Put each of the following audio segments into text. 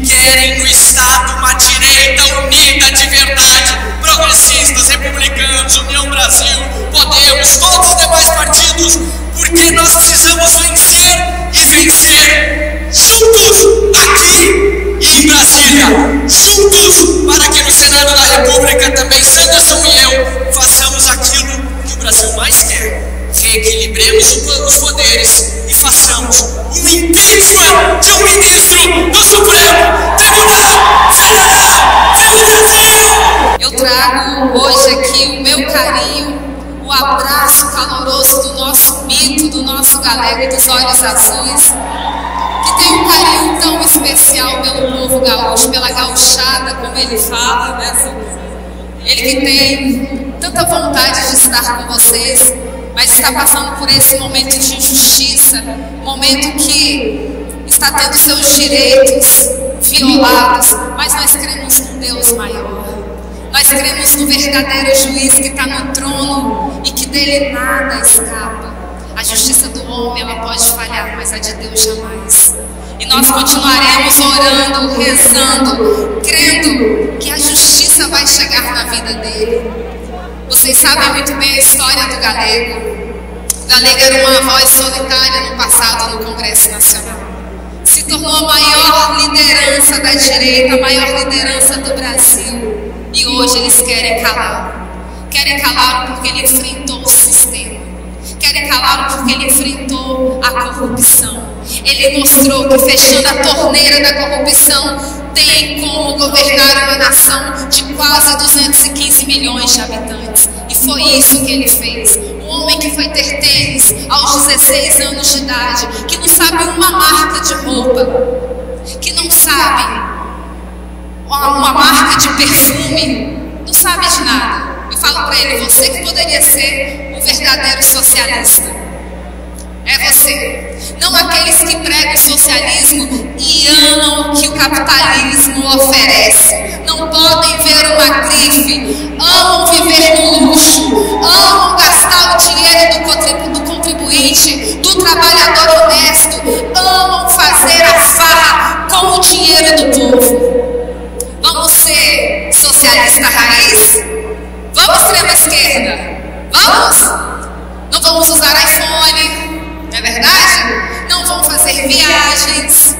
querem no Estado uma direita unida de verdade. Progressistas, republicanos, União Brasil, Podemos, todos os demais partidos, porque nós precisamos vencer e vencer juntos aqui e em Brasília, juntos para que no Senado da República também Sanderson e eu façamos aquilo que o Brasil mais quer: reequilibremos os poderes e façamos um impeachment de um ministro do Supremo Tribunal Federal do Brasil. Eu trago hoje aqui o meu carinho, o abraço caloroso do nosso mito, do nosso galego dos olhos azuis, que tem um carinho tão especial pelo povo gaúcho, pela gauchada, como ele fala, né? Ele que tem tanta vontade de estar com vocês, mas está passando por esse momento de injustiça, momento que está tendo seus direitos violados, mas nós cremos num Deus maior. Nós cremos no verdadeiro juiz que está no trono e que dele nada escapa. A justiça do homem, ela pode falhar, mas a de Deus jamais. E nós continuaremos orando, rezando, crendo que a justiça vai chegar na vida dele. Vocês sabem muito bem a história do Galego. O Galego era uma voz solitária no passado no Congresso Nacional. Se tornou a maior liderança da direita, a maior liderança do Brasil. E hoje eles querem calá-lo. Querem calá-lo porque ele enfrentou o sistema. Querem calá-lo porque ele enfrentou a corrupção. Ele mostrou que fechando a torneira da corrupção tem como governar uma nação de quase 215 milhões de habitantes. E foi isso que ele fez. Um homem que foi ter tênis aos 16 anos de idade, que não sabe uma marca de roupa, que não sabe uma marca de perfume, não sabe de nada. Eu falo para ele: você que poderia ser o verdadeiro socialista. É você. Não aqueles que pregam o socialismo e amam o que o capitalismo oferece. Não podem ver uma grife, amam viver no luxo, amam gastar o dinheiro do contribuinte, do trabalhador honesto, amam fazer a farra com o dinheiro do povo. Vamos ser socialista raiz? Vamos, extrema esquerda? Vamos? Não vamos usar iPhone, não é verdade? Não vão fazer viagens,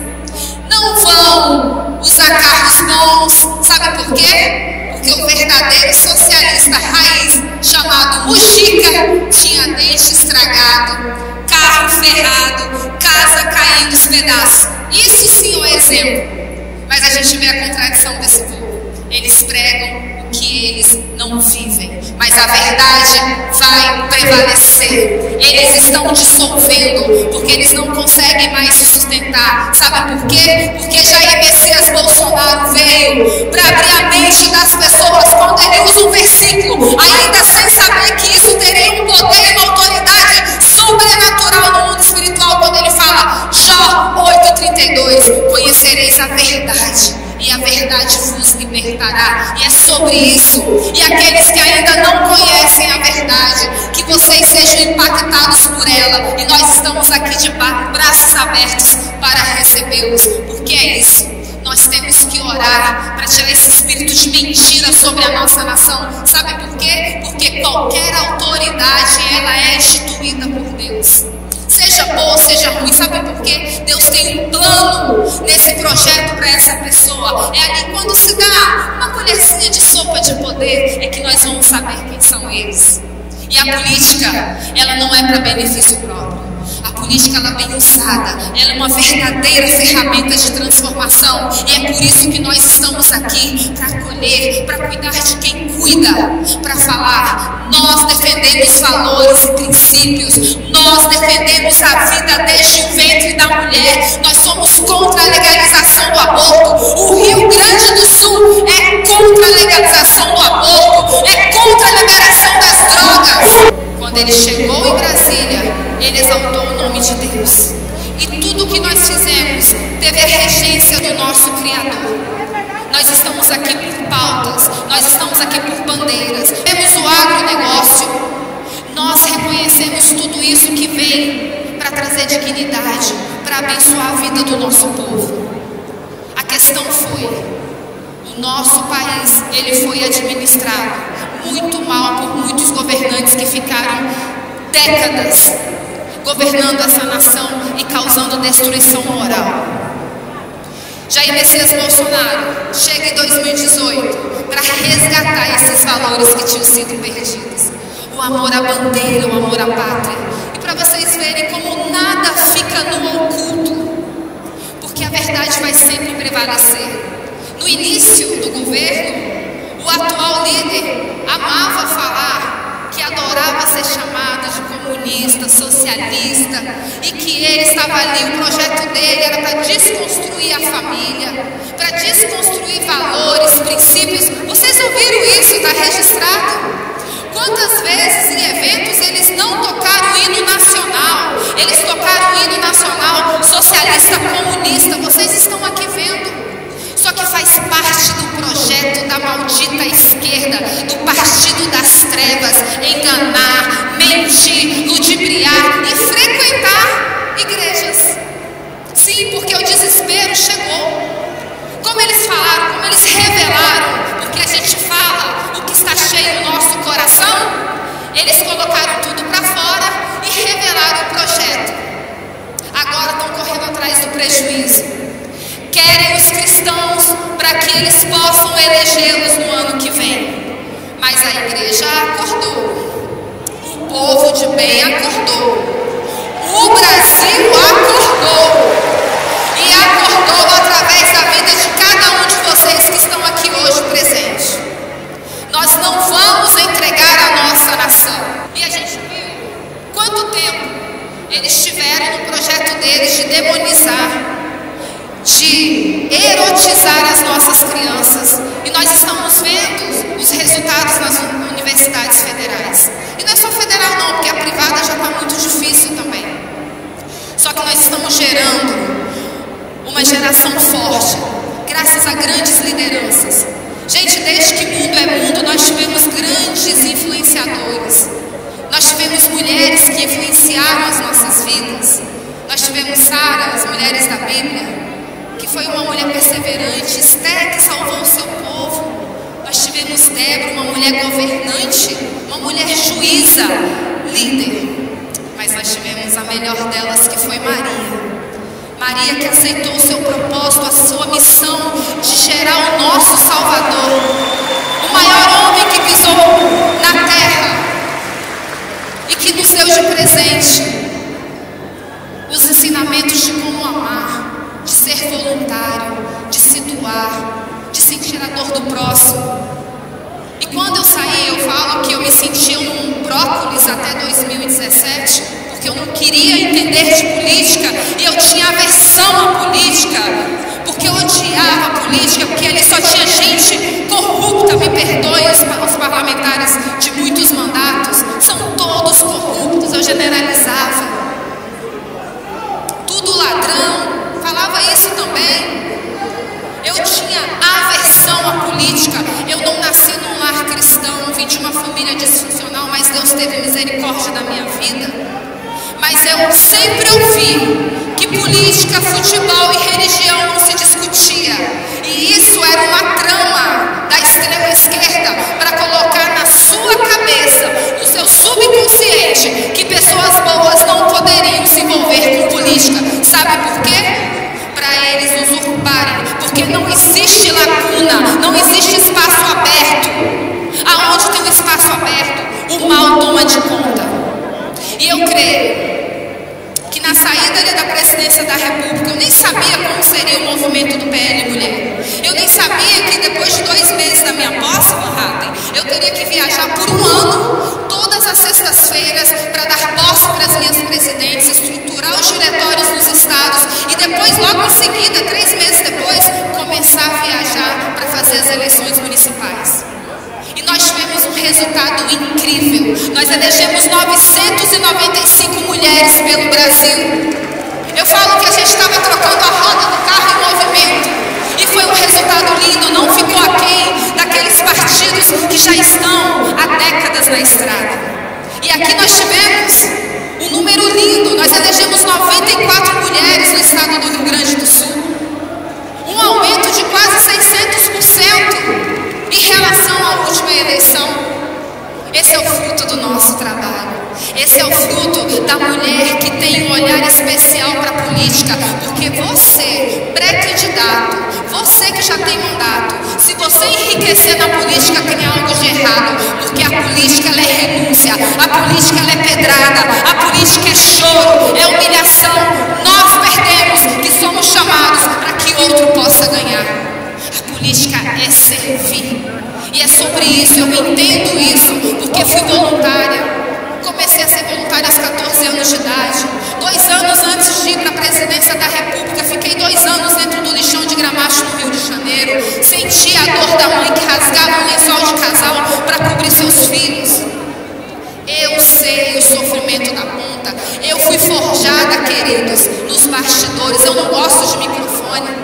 não vão usar carros bons. Sabe por quê? Porque o verdadeiro socialista raiz, chamado Mujica, tinha dente estragado, carro ferrado, casa caindo os pedaços. Isso sim é um exemplo. Mas a gente vê a contradição desse povo. Eles pregam o que eles não vivem, mas a verdade vai prevalecer. Eles estão dissolvendo, porque eles não conseguem mais se sustentar. Sabe por quê? Porque Jair Messias Bolsonaro veio para abrir a mente das pessoas quando ele usa um versículo, ainda sem saber que isso teria um poder e uma autoridade sobrenatural no mundo espiritual, quando ele fala, Jó 8,32, conhecereis a verdade, e a verdade vos libertará. E é sobre isso. E aqueles que ainda não conhecem a verdade, que vocês sejam impactados por ela. E nós estamos aqui de braços abertos para recebê-los. Porque é isso. Nós temos que orar para tirar esse espírito de mentira sobre a nossa nação. Sabe por quê? Porque qualquer autoridade, ela é instituída por Deus. Seja boa, seja ruim. Sabe por quê? Deus tem um plano nesse projeto para essa pessoa. É ali quando se dá uma colherzinha de sopa de poder, é que nós vamos saber quem são eles. E a política, ela não é para benefício próprio. A política, ela bem usada, ela é uma verdadeira ferramenta de transformação. E é por isso que nós estamos aqui, para acolher, para cuidar de quem cuida, para falar, nós defendemos valores e princípios, nós defendemos a vida desde o ventre da mulher, nós somos contra a legalização do aborto. O Rio Grande do Sul é contra a legalização do aborto, é contra a liberação das drogas. Quando ele chegou em Brasília, ele exaltou o nome de Deus. E tudo que nós fizemos teve a regência do nosso Criador. Nós estamos aqui por pautas, nós estamos aqui por bandeiras. Temos o agronegócio. Nós reconhecemos tudo isso que vem para trazer dignidade, para abençoar a vida do nosso povo. A questão nosso país, ele foi administrado muito mal por muitos governantes que ficaram décadas governando essa nação e causando destruição moral. Jair Messias Bolsonaro chega em 2018 para resgatar esses valores que tinham sido perdidos. O amor à bandeira, o amor à pátria. E para vocês verem como nada fica no oculto, porque a verdade vai sempre prevalecer. No início do governo, o atual líder amava falar que adorava ser chamado de comunista, socialista, e que ele estava ali, o projeto dele era para desconstruir a família, para desconstruir valores, princípios. Vocês ouviram isso? Está registrado. Quantas vezes em eventos eles não tocaram o hino nacional, eles tocaram o hino nacional socialista, comunista, vocês estão aqui vendo. Só que faz parte do projeto da maldita esquerda, do partido das trevas, enganar, mentir, ludibriar e frequentar igrejas. Sim, porque o desespero chegou. Como eles falaram, como eles revelaram, porque a gente fala o que está cheio no nosso coração, eles colocaram tudo para fora e revelaram o projeto. Agora estão correndo atrás do prejuízo. Querem os cristãos para que eles possam elegê-los no ano que vem. Mas a igreja acordou. O povo de bem acordou. O Brasil acordou. E acordou através da vida de cada um de vocês que estão aqui hoje presentes. Nós não vamos entregar a nossa nação. E a gente viu quanto tempo eles tiveram no projeto deles de demonizar, de erotizar as nossas crianças. E nós estamos vendo os resultados nas universidades federais. E não é só federal não, porque a privada já está muito difícil também. Só que nós estamos gerando uma geração forte, graças a grandes lideranças. Gente, desde que mundo é mundo, nós tivemos grandes influenciadores. Nós tivemos mulheres que influenciaram as nossas vidas. Nós tivemos Sara, as mulheres da Bíblia, que foi uma mulher perseverante. Esther, que salvou o seu povo. Nós tivemos Débora, uma mulher governante, uma mulher juíza, líder. Mas nós tivemos a melhor delas, que foi Maria. Maria, que aceitou o seu propósito, a sua missão de gerar o nosso Salvador, o maior homem que pisou na terra e que nos deu de presente os ensinamentos de como amar, de ser voluntário, de se doar, de sentir a dor do próximo. E quando eu saí, eu falo que eu me sentia um brócolis até 2017, porque eu não queria entender de política e eu tinha aversão à política, porque eu odiava a política, porque ali só tinha gente corrupta. Me perdoem os parlamentares de muitos mandatos, são todos corruptos. Eu generalizava, tudo ladrão, falava isso também. Eu tinha aversão à política. Eu não nasci num lar cristão, vim de uma família disfuncional, mas Deus teve misericórdia da minha vida. Mas eu sempre ouvi que política, futebol e religião não se discutia. E isso era uma trama da extrema esquerda para colocar na sua cabeça, no seu subconsciente, que pessoas boas não poderiam se envolver com política. Sabe por quê? Para eles usurparem. Porque não existe lacuna, não existe espaço aberto. Aonde tem um espaço aberto, o mal toma de conta. E eu creio que na saída da presidência da República, eu nem sabia como seria o movimento do PL Mulher. Eu nem sabia que depois de 2 meses da minha posse, Manhattan, eu teria que viajar por 1 ano, todas as sextas-feiras, para dar posse para as minhas presidentes, estruturar os diretórios nos estados e depois, logo em seguida, 3 meses depois, começar a viajar para fazer as eleições municipais. E nós tivemos um resultado incrível. Nós elegemos 995 mulheres pelo Brasil. Eu falo que a gente estava trocando a roda do carro em movimento. E foi um resultado lindo, não ficou aquém daqueles partidos que já estão há décadas na estrada. E aqui nós tivemos um número lindo. Nós elegemos 94 mulheres no estado do Rio Grande do Sul. Um aumento de quase 600%. Esse é o fruto do nosso trabalho. Esse é o fruto da mulher que tem um olhar especial para a política, porque você, pré-candidato, você que já tem mandato, se você enriquecer na política, tem algo de errado, porque a política ela é renúncia, a política ela é pedrada, a política é choro, é humilhação. Nós perdemos que somos chamados para que outro possa ganhar. A política é servir, e é sobre isso, eu entendo isso, porque fui voluntária. Comecei a ser voluntária aos 14 anos de idade. 2 anos antes de ir para a presidência da República, fiquei 2 anos dentro do lixão de Gramacho, no Rio de Janeiro. Senti a dor da mãe que rasgava o lençol de casal para cobrir seus filhos. Eu sei o sofrimento da ponta. Eu fui forjada, queridos, nos bastidores. Eu não gosto de microfone.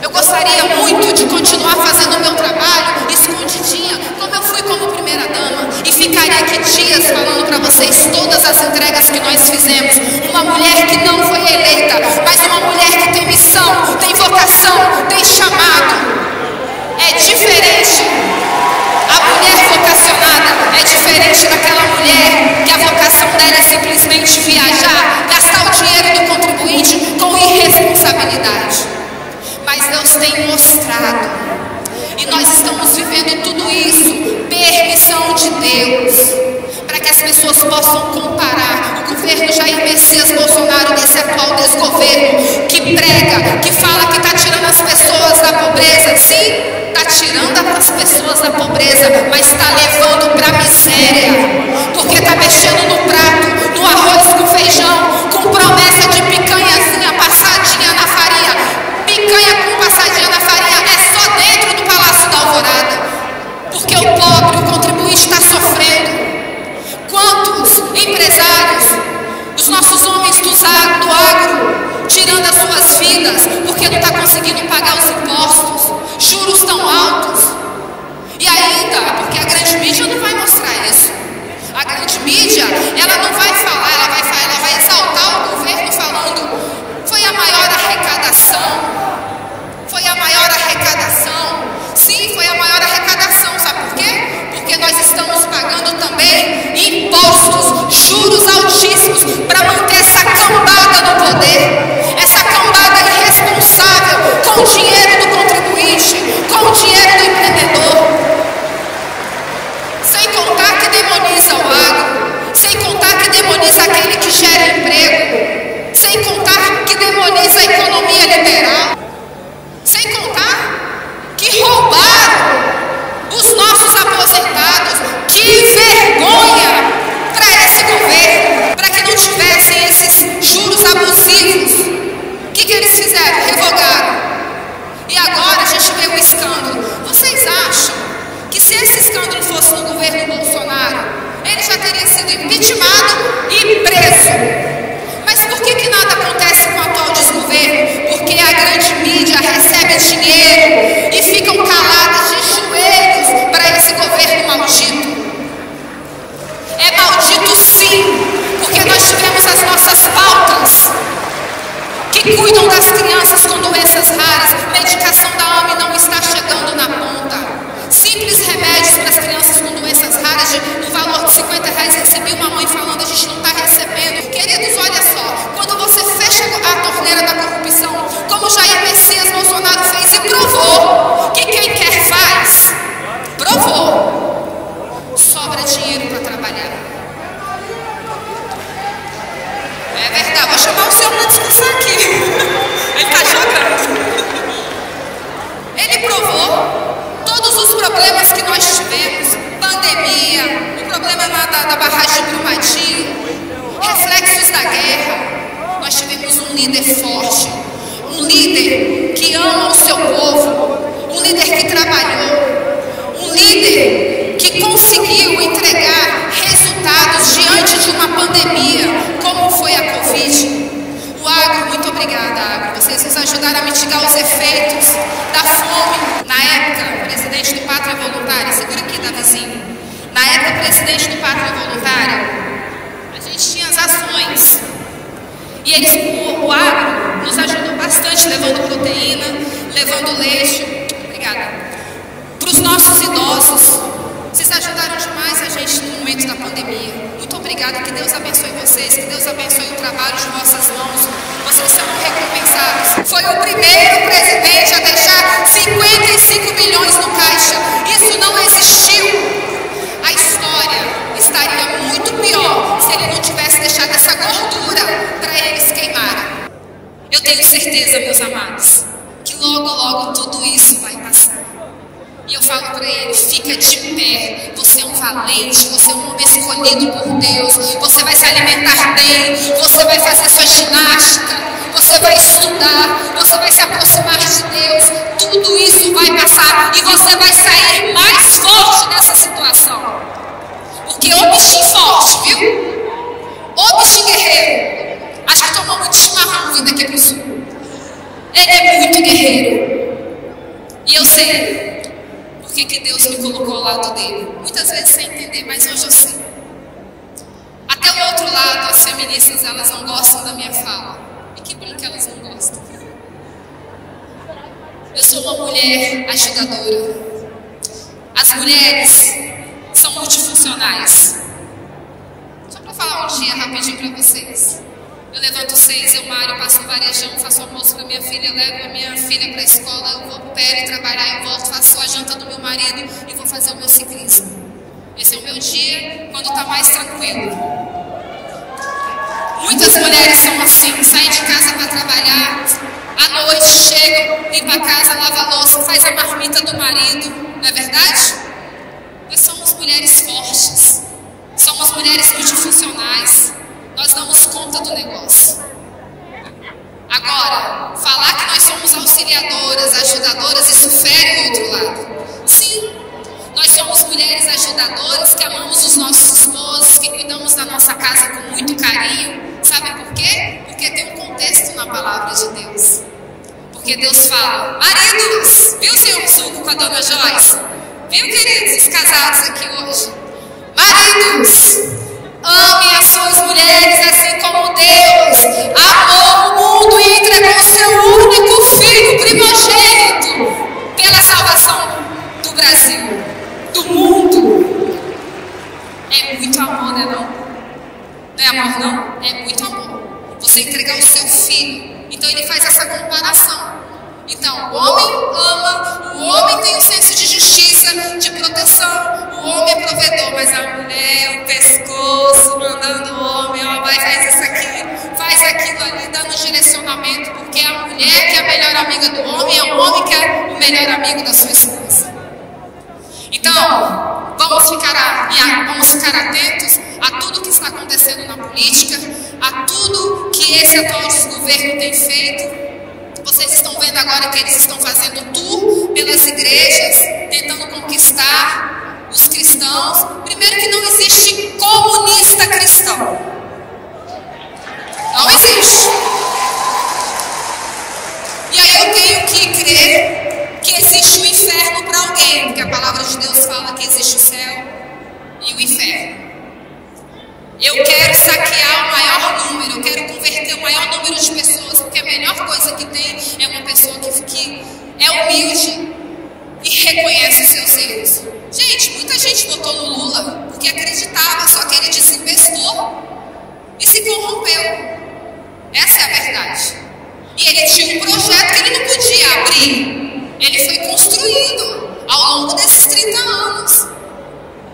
Eu gostaria muito de continuar fazendo o meu trabalho escondidinha, como eu fui como primeira-dama, e ficaria aqui dias falando para vocês todas as entregas que nós fizemos. Uma mulher que não foi eleita, mas uma mulher que tem missão, tem vocação, tem chamado. É diferente. A mulher vocacionada é diferente daquela mulher que a vocação dela é simplesmente viajar, gastar o dinheiro do contribuinte com irresponsabilidade. Mas Deus tem mostrado, e nós estamos vivendo tudo isso, permissão de Deus, para que as pessoas possam comparar o governo Jair Messias Bolsonaro desse atual desgoverno, que prega, que fala que está tirando as pessoas da pobreza. Sim, está tirando as pessoas da pobreza, mas está levando para a miséria, porque está mexendo no prato, no arroz com feijão, com promessa de picanhazinha passadinha na farinha. Picanha com passadinha na farinha é só dentro do Palácio da Alvorada, porque o pobre, o contribuinte está sofrendo. Quantos empresários, os nossos homens do agro, tirando as suas vidas porque não está conseguindo pagar os impostos, juros tão altos, e ainda, porque a grande mídia não vai mostrar isso. A grande mídia, ela não vai falar, ela vai exaltar o governo falando: foi a maior arrecadação. Foi a maior arrecadação. Sim, foi a maior arrecadação. Sabe por quê? Porque nós estamos pagando também impostos, juros altíssimos para manter essa cambada no poder. Essa cambada irresponsável com o dinheiro do contribuinte, com o dinheiro do empreendedor. Sem contar que demoniza o agro, sem contar que demoniza aquele que gera emprego, sem contar que demoniza a economia liberal, sem contar que roubaram os nossos aposentados. Que vergonha para esse governo, para que não tivessem esses juros abusivos. O que eles fizeram? Revogaram. E agora a gente vê o escândalo. Vocês acham que se esse escândalo fosse no governo Bolsonaro, ele já teria sido impeachmentado e preso? Mas por que nada acontece com o atual desgoverno? Porque a grande mídia recebe dinheiro e ficam caladas de joelhos para esse governo maldito. É maldito sim, porque nós tivemos as nossas pautas que cuidam das crianças com doenças raras. Medicação da AME não está chegando na ponta. Simples remédios para as crianças com doenças raras no valor de R$50. Recebi uma mãe falando: a gente não está recebendo. Queridos, olha só, quando você fecha a torneira da corrupção, como Jair Messias Bolsonaro fez e provou que quem quer faz, provou, sobra dinheiro para trabalhar. É verdade, vou chamar o senhor para discussão aqui. Ele está jogando. Ele provou todos os problemas que nós tivemos, pandemia, o problema da barragem de Brumadinho, reflexos da guerra. Nós tivemos um líder forte, um líder que ama o seu povo, um líder que trabalhou, um líder que conseguiu entregar resultados diante de uma pandemia, como foi a Covid. O agro, muito obrigada, agro. Vocês nos ajudaram a mitigar os efeitos da fome. Na época, presidente do Pátria Voluntária, segura aqui, Davizinho. Na época, presidente do Pátria Voluntária, a gente tinha as ações. E o agro nos ajudou bastante, levando proteína, levando leite, obrigada, para os nossos idosos. Vocês ajudaram demais a gente no momento da pandemia. Muito obrigada, que Deus abençoe vocês, que Deus abençoe o trabalho de vossas mãos. Vocês serão recompensados. Foi o primeiro presidente a deixar 55 milhões no caixa. Isso não existiu. A história estaria muito pior se ele não tivesse deixado essa gordura para eles queimarem. Eu tenho certeza, meus amados, que logo, logo tudo isso vai passar. E eu falo para ele, fica de pé, você é um valente, você é um homem escolhido por Deus, você vai se alimentar bem, você vai fazer sua ginástica, você vai estudar, você vai se aproximar de Deus, tudo isso vai passar e você vai sair mais forte dessa situação. Porque o bichinho forte, viu? O bichinho guerreiro, acho que tomou muito chimarrão vindo aqui pro sul. Ele é muito guerreiro. E eu sei porque que Deus me colocou ao lado dele. Muitas vezes sem entender, mas hoje eu sei. Até o outro lado, as feministas, elas não gostam da minha fala. E que bom que elas não gostam. Eu sou uma mulher ajudadora. As mulheres são multifuncionais. Só para falar um dia rapidinho para vocês. Eu levanto 6, eu malho, passo um varejão, faço almoço para minha filha, levo a minha filha para a escola, eu vou para o pé trabalhar, eu volto, faço a janta do meu marido e vou fazer o meu ciclismo. Esse é o meu dia quando está mais tranquilo. Muitas mulheres são assim, saem de casa para trabalhar, à noite chegam, limpa a casa, lava a louça, faz a marmita do marido, não é verdade? Nós somos mulheres fortes, somos mulheres multifuncionais. Nós damos conta do negócio. Agora, falar que nós somos auxiliadoras, ajudadoras, isso fere o outro lado. Sim, nós somos mulheres ajudadoras que amamos os nossos esposos, que cuidamos da nossa casa com muito carinho. Sabe por quê? Porque tem um contexto na palavra de Deus. Porque Deus fala, maridos, viu, senhor Suco com a dona Joyce? Viu, queridos, os casados aqui hoje? Maridos, amem as suas mulheres assim como Deus amou o mundo e entregou o seu único filho primogênito pela salvação do Brasil, do mundo. É muito amor, né não? Não é amor não? É muito amor. Você entregar o seu filho. Então ele faz essa comparação. Então o homem ama, o homem tem um senso de justiça, de proteção, o homem é provedor, mas a mulher, o pescoço, mandando o homem, ó, vai, faz isso aqui, faz aquilo ali, dando direcionamento, porque a mulher que é a melhor amiga do homem, é o homem que é o melhor amigo da sua esposa. Então, vamos ficar atentos a tudo que está acontecendo na política, a tudo que esse atual desgoverno tem feito. Vocês estão vendo agora que eles estão fazendo tour pelas igrejas, tentando conquistar os cristãos. Primeiro que não existe comunista cristão. Não existe. E aí eu tenho que crer que existe o inferno para alguém, porque a palavra de Deus fala que existe o céu e o inferno. Eu quero saquear o maior número, eu quero converter o maior número de pessoas, porque a melhor coisa que tem é uma pessoa que é humilde e reconhece os seus erros. Gente, muita gente votou no Lula porque acreditava, só que ele desinvestou e se corrompeu. Essa é a verdade. E ele tinha um projeto que ele não podia abrir. Ele foi construído ao longo desses 30 anos.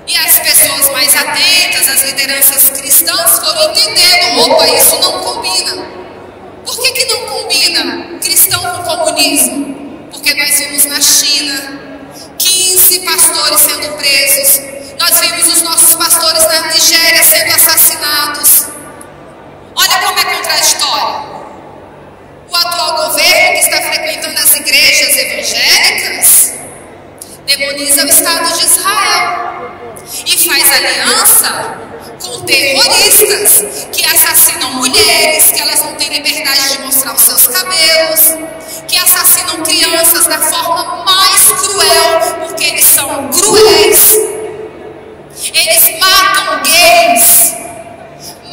E as pessoas mais atentas, as lideranças cristãs foram entendendo, opa, isso não combina. Por que não combina cristão com comunismo? Porque nós vimos na China 15 pastores sendo presos. Nós vimos os nossos pastores na Nigéria sendo assassinados. Olha como é contraditório. O atual governo que está frequentando as igrejas evangélicas demoniza o Estado de Israel e faz aliança com terroristas que assassinam mulheres, que elas não têm liberdade de mostrar os seus cabelos, que assassinam crianças da forma mais cruel, porque eles são cruéis. Eles matam gays,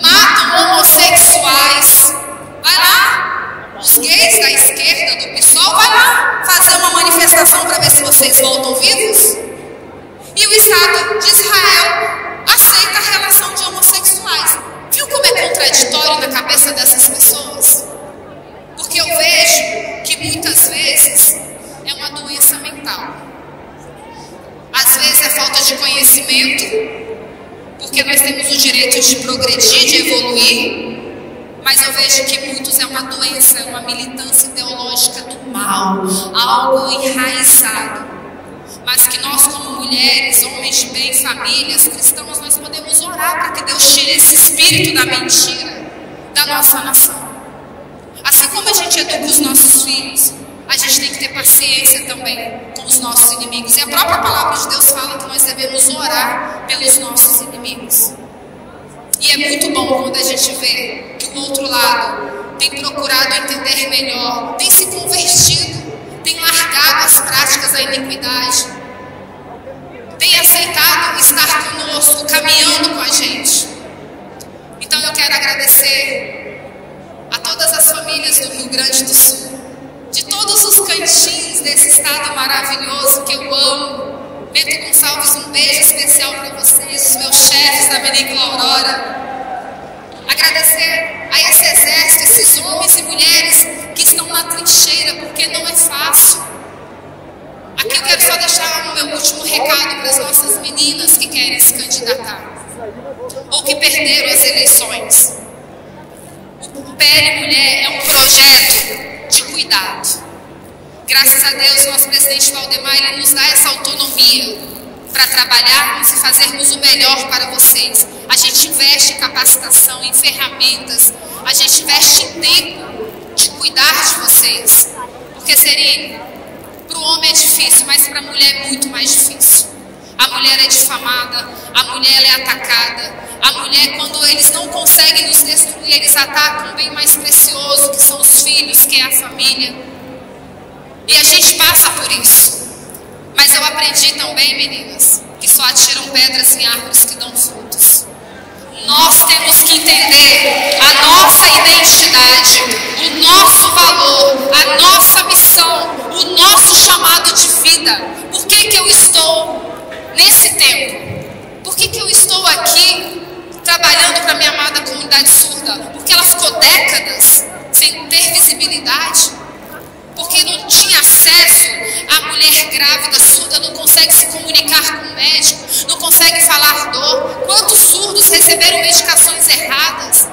matam homossexuais. Vai lá, os gays da esquerda, do PSOL, vai lá fazer uma manifestação para ver se vocês voltam vivos. E o Estado fundamental. Às vezes é falta de conhecimento, porque nós temos o direito de progredir, de evoluir, mas eu vejo que muitos é uma doença, é uma militância ideológica do mal, algo enraizado. Mas que nós, como mulheres, homens de bem, famílias, cristãos, nós podemos orar para que Deus tire esse espírito da mentira da nossa nação. Assim como a gente educa os nossos filhos, a gente tem que ter paciência também com os nossos inimigos. E a própria palavra de Deus fala que nós devemos orar pelos nossos inimigos. E é muito bom quando a gente vê que o outro lado tem procurado entender melhor, tem se convertido, tem largado as práticas da iniquidade, tem aceitado estar conosco, caminhando com a gente. Então eu quero agradecer a todas as famílias do Rio Grande do Sul, de todos os cantinhos desse estado maravilhoso que eu amo. Bento Gonçalves, um beijo especial para vocês, os meus chefes da Menique Aurora. Agradecer a esse exército, esses homens e mulheres que estão na trincheira, porque não é fácil. Aqui eu quero só deixar o meu último recado para as nossas meninas que querem se candidatar, ou que perderam as eleições. O Pele Mulher é um projeto de cuidado. Graças a Deus, nosso presidente Valdemar, ele nos dá essa autonomia para trabalharmos e fazermos o melhor para vocês. A gente investe em capacitação, em ferramentas, a gente investe em tempo de cuidar de vocês. Porque seria, para o homem é difícil, mas para a mulher é muito mais difícil. A mulher é difamada, a mulher é atacada. A mulher, quando eles não conseguem nos destruir, eles atacam o bem mais precioso, que são os filhos, que é a família. E a gente passa por isso. Mas eu aprendi também, meninas, que só atiram pedras em árvores que dão frutos. Nós temos que entender a nossa identidade, o nosso valor, a nossa missão, o nosso chamado de vida. Por que que eu estou nesse tempo? Por que que eu estou aqui trabalhando para a minha amada comunidade surda? Porque ela ficou décadas sem ter visibilidade? Porque não tinha acesso. A mulher grávida, surda, não consegue se comunicar com o médico, não consegue falar dor. Quantos surdos receberam medicações erradas?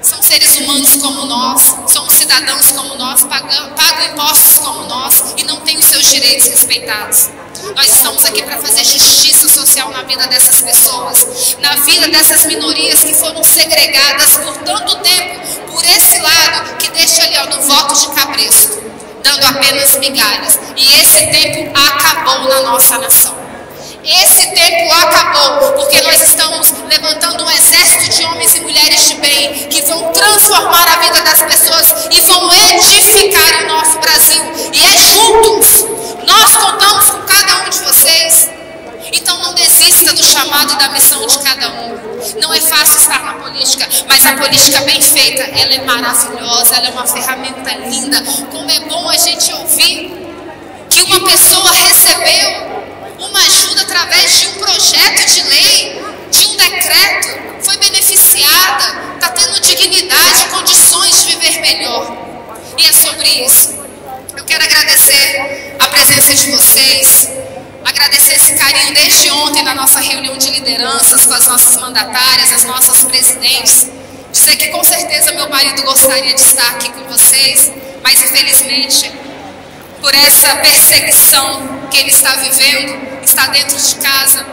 São seres humanos como nós, são cidadãos como nós, pagam impostos como nós e não têm os seus direitos respeitados. Nós estamos aqui para fazer justiça social na vida dessas pessoas, na vida dessas minorias que foram segregadas por tanto tempo, por esse lado que deixa ali, ó, no voto de cabresto, dando apenas migalhas. E esse tempo acabou na nossa nação. Esse tempo acabou, porque nós estamos levantando um exército de homens e mulheres de bem que vão transformar a vida das pessoas e vão edificar o nosso Brasil. E é juntos. Nós contamos com cada um de vocês. Então não desista do chamado e da missão de cada um. Não é fácil estar na política, mas a política bem feita, ela é maravilhosa, ela é uma ferramenta linda. Como é bom a gente ouvir que uma pessoa recebeu uma ajuda através de um projeto de lei, de um decreto, foi beneficiada, está tendo dignidade, condições de viver melhor. E é sobre isso. Eu quero agradecer a presença de vocês, agradecer esse carinho desde ontem na nossa reunião de lideranças com as nossas mandatárias, as nossas presidentes. Dizer que com certeza meu marido gostaria de estar aqui com vocês, mas infelizmente, por essa perseguição que ele está vivendo, está dentro de casa.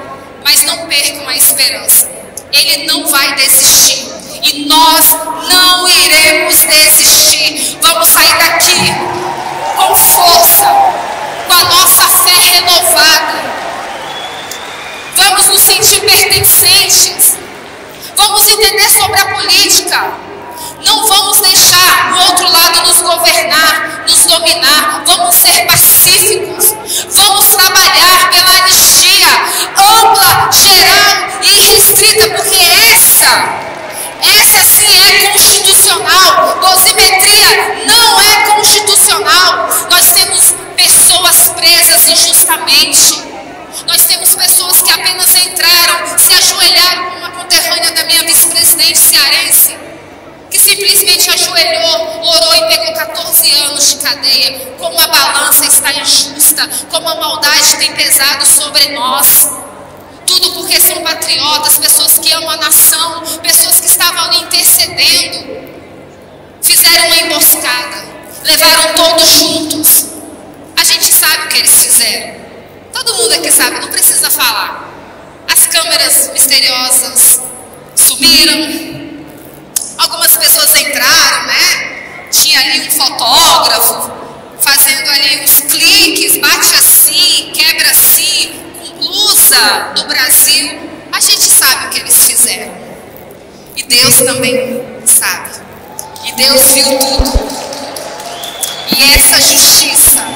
Mas não percam a esperança. Ele não vai desistir. E nós não iremos desistir. Vamos sair daqui com força, com a nossa fé renovada. Vamos nos sentir pertencentes. Vamos entender sobre a política. Não vamos deixar o outro lado nos governar, nos dominar. Vamos ser pacíficos. Vamos trabalhar pela anistia ampla, geral e irrestrita, porque essa sim é constitucional. Dosimetria não é constitucional. Nós temos pessoas presas injustamente. Nós temos pessoas que apenas entraram, se ajoelharam com uma conterrânea da minha vice-presidente cearense, que simplesmente ajoelhou, orou e pegou 14 anos de cadeia. Como a balança está injusta, uma maldade tem pesado sobre nós. Tudo porque são patriotas, pessoas que amam a nação, pessoas que estavam ali intercedendo. Fizeram uma emboscada, levaram todos juntos. A gente sabe o que eles fizeram. Todo mundo aqui sabe, não precisa falar. As câmeras misteriosas subiram. Algumas pessoas entraram, né? Tinha ali um fotógrafo fazendo ali uns cliques, bate assim, quebra assim, com blusa do Brasil. A gente sabe o que eles fizeram. E Deus também sabe. E Deus viu tudo. E essa justiça